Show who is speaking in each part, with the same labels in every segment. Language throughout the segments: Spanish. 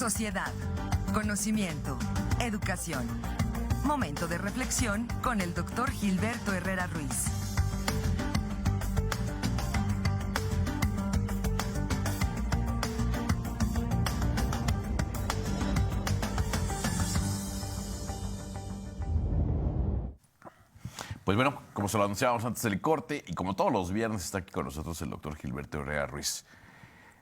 Speaker 1: Sociedad, conocimiento, educación. Momento de reflexión con el doctor Gilberto Herrera Ruiz.
Speaker 2: Pues bueno, como se lo anunciábamos antes del corte, y como todos los viernes está aquí con nosotros el doctor Gilberto Herrera Ruiz,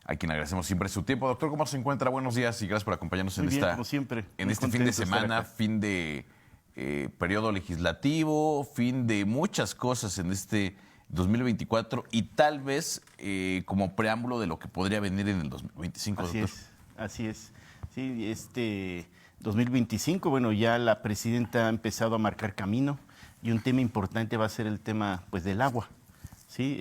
Speaker 2: a quien agradecemos siempre su tiempo. Doctor, ¿cómo se encuentra? Buenos días y gracias por acompañarnos
Speaker 3: Muy bien, como siempre.
Speaker 2: En este fin de semana, fin de periodo legislativo, fin de muchas cosas en este 2024 y tal vez como preámbulo de lo que podría venir en el 2025, doctor.
Speaker 3: Así es. Sí, 2025, bueno, ya la presidenta ha empezado a marcar camino y un tema importante va a ser el tema, pues, del agua. Sí,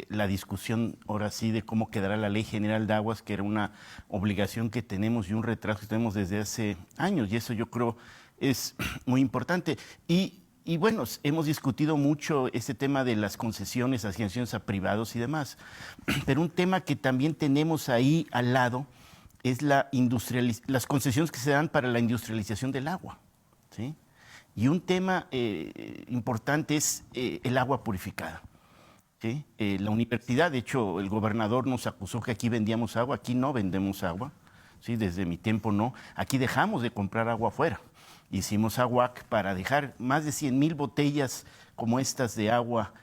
Speaker 3: la discusión ahora sí de cómo quedará la Ley General de Aguas, que era una obligación que tenemos y un retraso que tenemos desde hace años, y eso yo creo es muy importante. Y bueno, hemos discutido mucho este tema de las concesiones, asignaciones a privados y demás, pero un tema que también tenemos ahí al lado es las concesiones que se dan para la industrialización del agua, ¿sí? Y un tema importante es el agua purificada, ¿sí? La universidad, de hecho, el gobernador nos acusó que aquí vendíamos agua. Aquí no vendemos agua, ¿sí? Desde mi tiempo no. Aquí dejamos de comprar agua afuera. Hicimos AGUAC para dejar más de 100,000 botellas como estas de agua.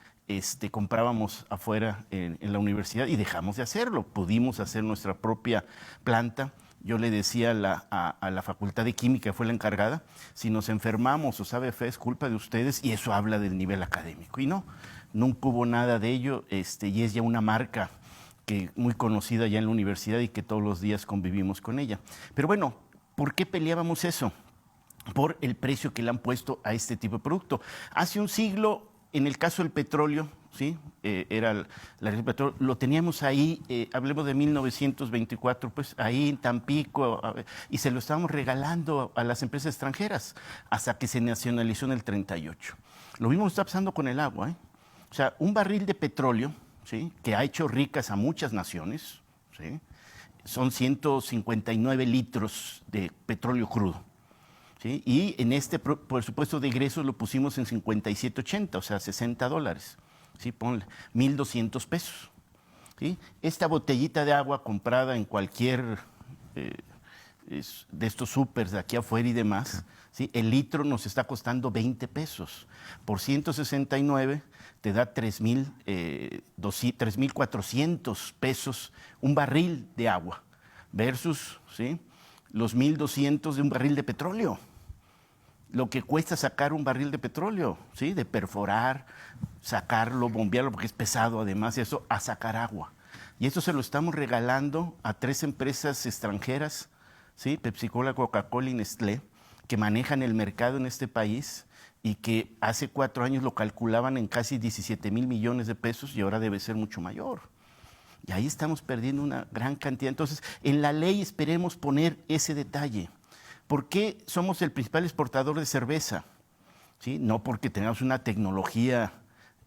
Speaker 3: Comprábamos afuera en la universidad y dejamos de hacerlo. Pudimos hacer nuestra propia planta. Yo le decía a la Facultad de Química, fue la encargada, si nos enfermamos o sabe feo es culpa de ustedes, y eso habla del nivel académico. Y no, nunca hubo nada de ello, y es ya una marca muy conocida ya en la universidad y que todos los días convivimos con ella. Pero bueno, ¿por qué peleábamos eso? Por el precio que le han puesto a este tipo de producto. Hace un siglo, en el caso del petróleo, ¿sí? Era la del petróleo, lo teníamos ahí, hablemos de 1924, pues ahí en Tampico, y se lo estábamos regalando a las empresas extranjeras hasta que se nacionalizó en el 38. Lo mismo está pasando con el agua, ¿eh? O sea, un barril de petróleo, ¿sí? Que ha hecho ricas a muchas naciones, ¿sí? Son 159 litros de petróleo crudo. ¿Sí? Y en por supuesto, de egresos lo pusimos en 57.80, o sea, $60. ¿Sí? Ponle 1,200 pesos. ¿Sí? Esta botellita de agua comprada en cualquier de estos súpers de aquí afuera y demás, ¿sí? El litro nos está costando 20 pesos. Por 169 te da 3,400 pesos un barril de agua versus, ¿sí?, los 1,200 de un barril de petróleo. Lo que cuesta sacar un barril de petróleo, ¿sí? De perforar, sacarlo, bombearlo, porque es pesado además, y eso, a sacar agua. Y esto se lo estamos regalando a 3 empresas extranjeras, ¿sí? Pepsi-Cola, Coca-Cola y Nestlé, que manejan el mercado en este país y que hace 4 años lo calculaban en casi 17,000 millones de pesos y ahora debe ser mucho mayor. Y ahí estamos perdiendo una gran cantidad. Entonces, en la ley esperemos poner ese detalle. ¿Por qué somos el principal exportador de cerveza? ¿Sí? No porque tengamos una tecnología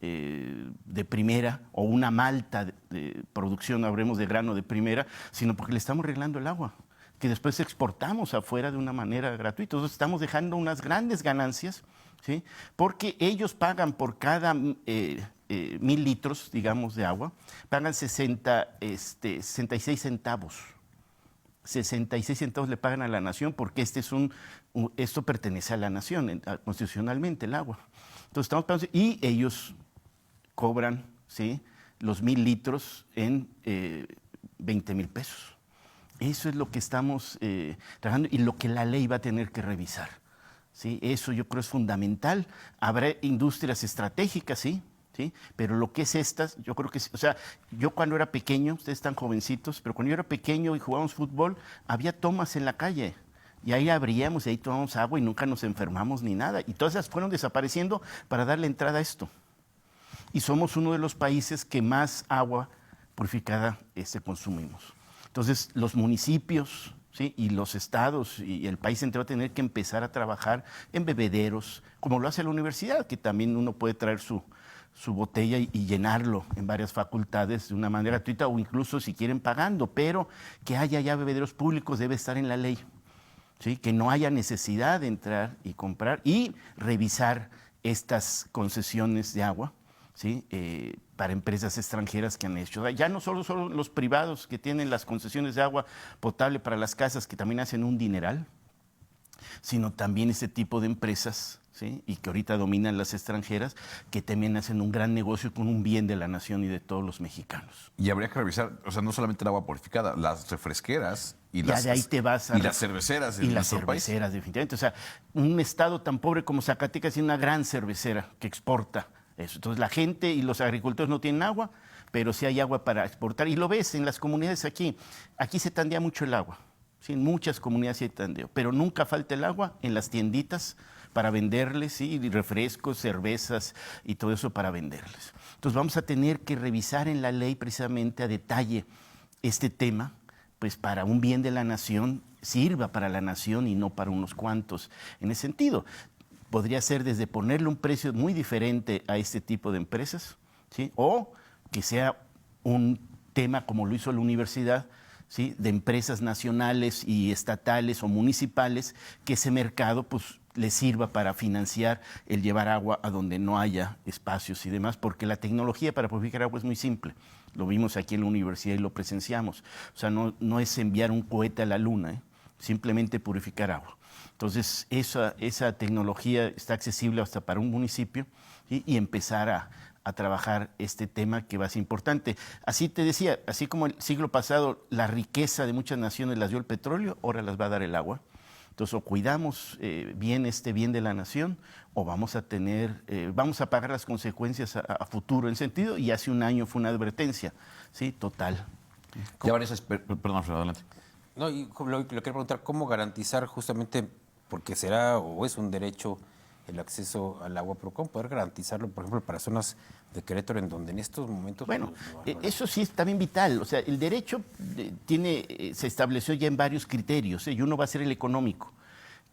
Speaker 3: de primera o una malta de producción, habremos de grano de primera, sino porque le estamos regalando el agua, que después exportamos afuera de una manera gratuita. Entonces estamos dejando unas grandes ganancias, ¿sí? Porque ellos pagan por cada 1,000 litros, digamos, de agua, pagan 66 centavos. 66 centavos le pagan a la nación porque esto pertenece a la nación, constitucionalmente, el agua. Entonces estamos pagando, y ellos cobran, ¿sí?, los 1,000 litros en 20,000 pesos. Eso es lo que estamos trabajando y lo que la ley va a tener que revisar, ¿sí? Eso yo creo es fundamental. Habrá industrias estratégicas, ¿sí? ¿Sí? Pero lo que es estas, yo creo que, o sea, yo cuando era pequeño, ustedes están jovencitos, pero cuando yo era pequeño y jugábamos fútbol, había tomas en la calle, y ahí abríamos y ahí tomábamos agua y nunca nos enfermamos ni nada, y todas esas fueron desapareciendo para darle entrada a esto. Y somos uno de los países que más agua purificada consumimos. Entonces, los municipios, ¿sí?, y los estados y el país entero va a tener que empezar a trabajar en bebederos, como lo hace la universidad, que también uno puede traer su su botella y llenarlo en varias facultades de una manera gratuita o incluso si quieren pagando, pero que haya ya bebederos públicos debe estar en la ley, ¿sí? Que no haya necesidad de entrar y comprar y revisar estas concesiones de agua, ¿sí? Para empresas extranjeras que han hecho. O sea, ya no solo son los privados que tienen las concesiones de agua potable para las casas, que también hacen un dineral, sino también este tipo de empresas, ¿sí? Y que ahorita dominan las extranjeras, que también hacen un gran negocio con un bien de la nación y de todos los mexicanos.
Speaker 2: Y habría que revisar, o sea, no solamente el agua purificada, las refresqueras y
Speaker 3: Ya
Speaker 2: las,
Speaker 3: de ahí te vas a
Speaker 2: y las cerveceras
Speaker 3: y
Speaker 2: en
Speaker 3: las
Speaker 2: nuestro país.
Speaker 3: cerveceras, definitivamente. O sea, un estado tan pobre como Zacatecas tiene una gran cervecera que exporta eso. Entonces la gente y los agricultores no tienen agua, pero sí hay agua para exportar. Y lo ves en las comunidades aquí. Aquí se tandea mucho el agua. Sí, en muchas comunidades sí hay tandeo, pero nunca falta el agua en las tienditas para venderles, ¿sí? Y refrescos, cervezas y todo eso para venderles. Entonces vamos a tener que revisar en la ley precisamente a detalle este tema, pues para un bien de la nación, sirva para la nación y no para unos cuantos. En ese sentido, podría ser desde ponerle un precio muy diferente a este tipo de empresas, ¿sí? O que sea un tema como lo hizo la universidad, ¿sí? De empresas nacionales y estatales o municipales, que ese mercado pues les sirva para financiar el llevar agua a donde no haya espacios y demás, porque la tecnología para purificar agua es muy simple. Lo vimos aquí en la universidad y lo presenciamos. O sea, no es enviar un cohete a la luna, simplemente purificar agua. Entonces, esa tecnología está accesible hasta para un municipio, ¿sí? Y empezar a trabajar este tema que va a ser importante. Así te decía, así como el siglo pasado la riqueza de muchas naciones las dio el petróleo, ahora las va a dar el agua. Entonces, o cuidamos bien este bien de la nación, o vamos a pagar las consecuencias a futuro en sentido, y hace un año fue una advertencia, ¿sí? Total.
Speaker 2: Ya varias, perdón, Alfredo, adelante.
Speaker 4: No, y le quiero preguntar cómo garantizar justamente, porque será o es un derecho el acceso al agua, pero cómo poder garantizarlo, por ejemplo, para zonas de Querétaro en donde en estos momentos...
Speaker 3: Bueno,
Speaker 4: pues,
Speaker 3: eso sí es también vital. O sea, el derecho se estableció ya en varios criterios, y uno va a ser el económico.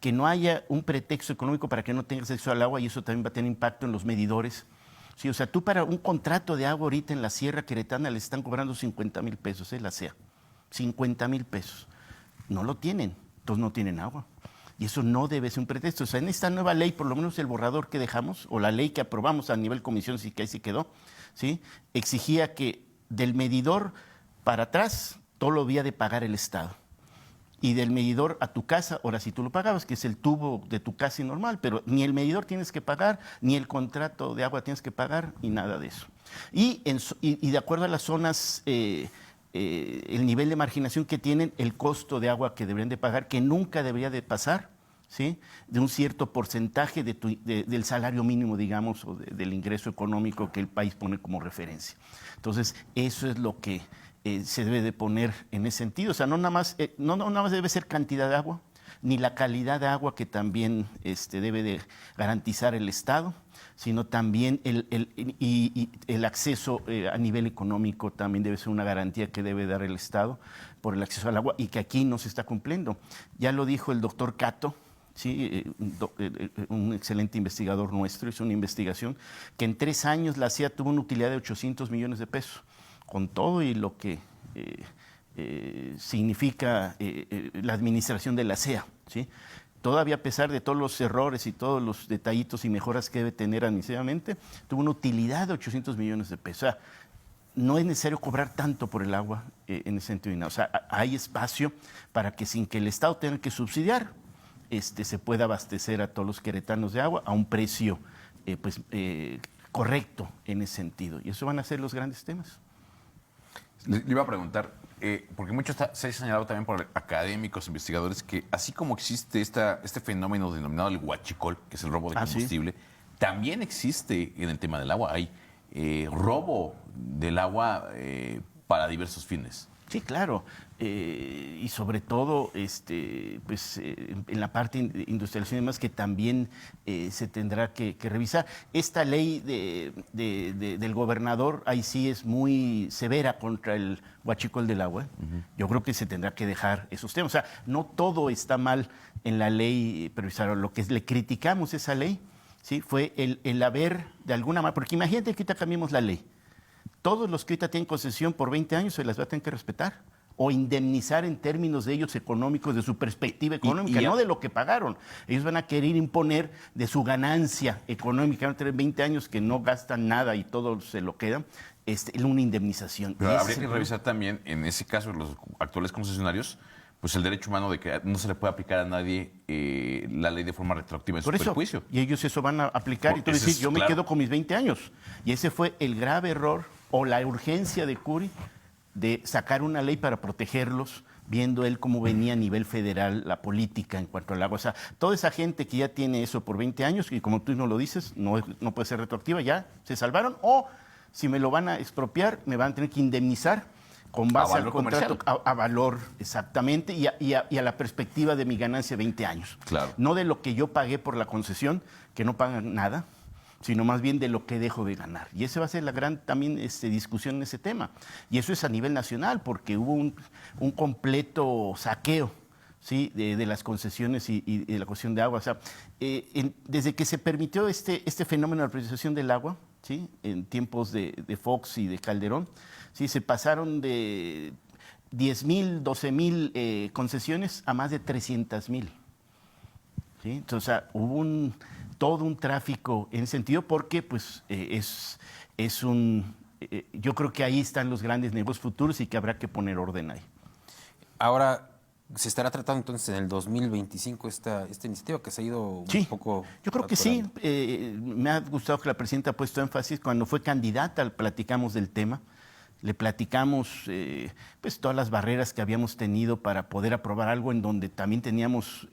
Speaker 3: Que no haya un pretexto económico para que no tengas acceso al agua, y eso también va a tener impacto en los medidores. Sí, o sea, tú para un contrato de agua ahorita en la Sierra Queretana les están cobrando 50,000 pesos, la SEA. 50,000 pesos. No lo tienen, entonces no tienen agua. Y eso no debe ser un pretexto. O sea, en esta nueva ley, por lo menos el borrador que dejamos, o la ley que aprobamos a nivel comisión, sí que ahí sí quedó, ¿sí? Exigía que del medidor para atrás todo lo había de pagar el Estado. Y del medidor a tu casa, ahora si tú lo pagabas, que es el tubo de tu casa y normal, pero ni el medidor tienes que pagar, ni el contrato de agua tienes que pagar, y nada de eso. Y de acuerdo a las zonas... el nivel de marginación que tienen, el costo de agua que deberían de pagar, que nunca debería de pasar, ¿sí? De un cierto porcentaje del salario mínimo, digamos, o del ingreso económico que el país pone como referencia. Entonces, eso es lo que se debe de poner en ese sentido. O sea, no nada más debe ser cantidad de agua, ni la calidad de agua que también debe de garantizar el Estado, sino también el acceso a nivel económico también debe ser una garantía que debe dar el Estado por el acceso al agua, y que aquí no se está cumpliendo. Ya lo dijo el doctor Cato, ¿sí? Un excelente investigador nuestro, hizo una investigación que en 3 años la SEA tuvo una utilidad de 800 millones de pesos, con todo y lo que significa la administración de la SEA, ¿sí? Todavía a pesar de todos los errores y todos los detallitos y mejoras que debe tener administrativamente, tuvo una utilidad de 800 millones de pesos. O sea, no es necesario cobrar tanto por el agua en ese sentido. O sea, hay espacio para que sin que el Estado tenga que subsidiar, se pueda abastecer a todos los queretanos de agua a un precio correcto en ese sentido. Y eso van a ser los grandes temas.
Speaker 2: Le iba a preguntar, porque mucho se ha señalado también por académicos, investigadores, que así como existe este fenómeno denominado el huachicol, que es el robo de combustible, también existe en el tema del agua. Hay robo del agua para diversos fines.
Speaker 3: Sí, claro. Y sobre todo en la parte industrialización y demás, que también se tendrá que revisar. Esta ley del gobernador ahí sí es muy severa contra el huachicol del agua. Yo creo que se tendrá que dejar esos temas. O sea, no todo está mal en la ley, pero lo que le criticamos esa ley ¿sí? Fue el haber, de alguna manera, porque imagínate que ahorita cambiemos la ley. Todos los que ahorita tienen concesión por 20 años se las va a tener que respetar o indemnizar en términos de ellos económicos, de su perspectiva económica, no de lo que pagaron. Ellos van a querer imponer de su ganancia económica, van a tener 20 años que no gastan nada y todo se lo quedan, una indemnización.
Speaker 2: Pero habría que revisar también, en ese caso, los actuales concesionarios, pues el derecho humano de que no se le puede aplicar a nadie la ley de forma retroactiva en su perjuicio.
Speaker 3: Y ellos eso van a aplicar y tú decís, yo me quedo con mis 20 años. Y ese fue el grave error o la urgencia de Curi de sacar una ley para protegerlos, viendo él cómo venía a nivel federal la política en cuanto al agua. O sea, toda esa gente que ya tiene eso por 20 años, y como tú no lo dices, no puede ser retroactiva, ya se salvaron, o si me lo van a expropiar, me van a tener que indemnizar con base al contrato, a valor exactamente, y a la perspectiva de mi ganancia de 20 años.
Speaker 2: Claro.
Speaker 3: No de lo que yo pagué por la concesión, que no pagan nada, sino más bien de lo que dejo de ganar. Y esa va a ser la gran también discusión en ese tema. Y eso es a nivel nacional, porque hubo un completo saqueo, ¿sí? de las concesiones y de la cuestión de agua. O sea, desde que se permitió este fenómeno de la privatización del agua, ¿sí? En tiempos de Fox y de Calderón, ¿sí? Se pasaron de 10,000, 12,000 concesiones a más de 300,000. ¿Sí? Entonces, o sea, hubo todo un tráfico en ese sentido porque pues, yo creo que ahí están los grandes negocios futuros y que habrá que poner orden ahí.
Speaker 4: Ahora, ¿se estará tratando entonces en el 2025 esta iniciativa que se ha ido un poco?
Speaker 3: Yo creo que sí. Me ha gustado que la presidenta ha puesto énfasis. Cuando fue candidata, platicamos del tema. Le platicamos pues todas las barreras que habíamos tenido para poder aprobar algo en donde también teníamos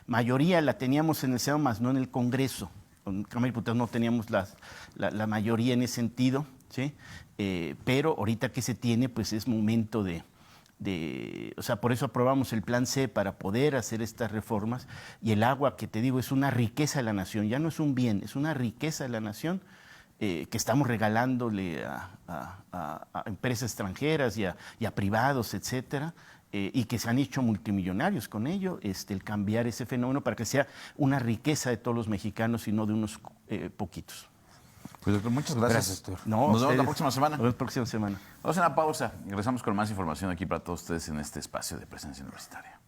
Speaker 3: mayoría, la teníamos en el Senado, más no en el Congreso. Con Cámara de Diputados no teníamos la mayoría en ese sentido, ¿sí? Pero ahorita que se tiene, pues es momento o sea, por eso aprobamos el Plan C para poder hacer estas reformas. Y el agua, que te digo, es una riqueza de la nación, ya no es un bien, es una riqueza de la nación. Que estamos regalándole a empresas extranjeras y a privados, etcétera, y que se han hecho multimillonarios con ello, el cambiar ese fenómeno para que sea una riqueza de todos los mexicanos y no de unos poquitos.
Speaker 2: Pues doctor, muchas gracias.
Speaker 4: Gracias, doctor.
Speaker 2: Nos vemos la próxima semana.
Speaker 3: Nos vemos la próxima semana.
Speaker 2: Vamos a una pausa y regresamos con más información aquí para todos ustedes en este espacio de Presencia Universitaria.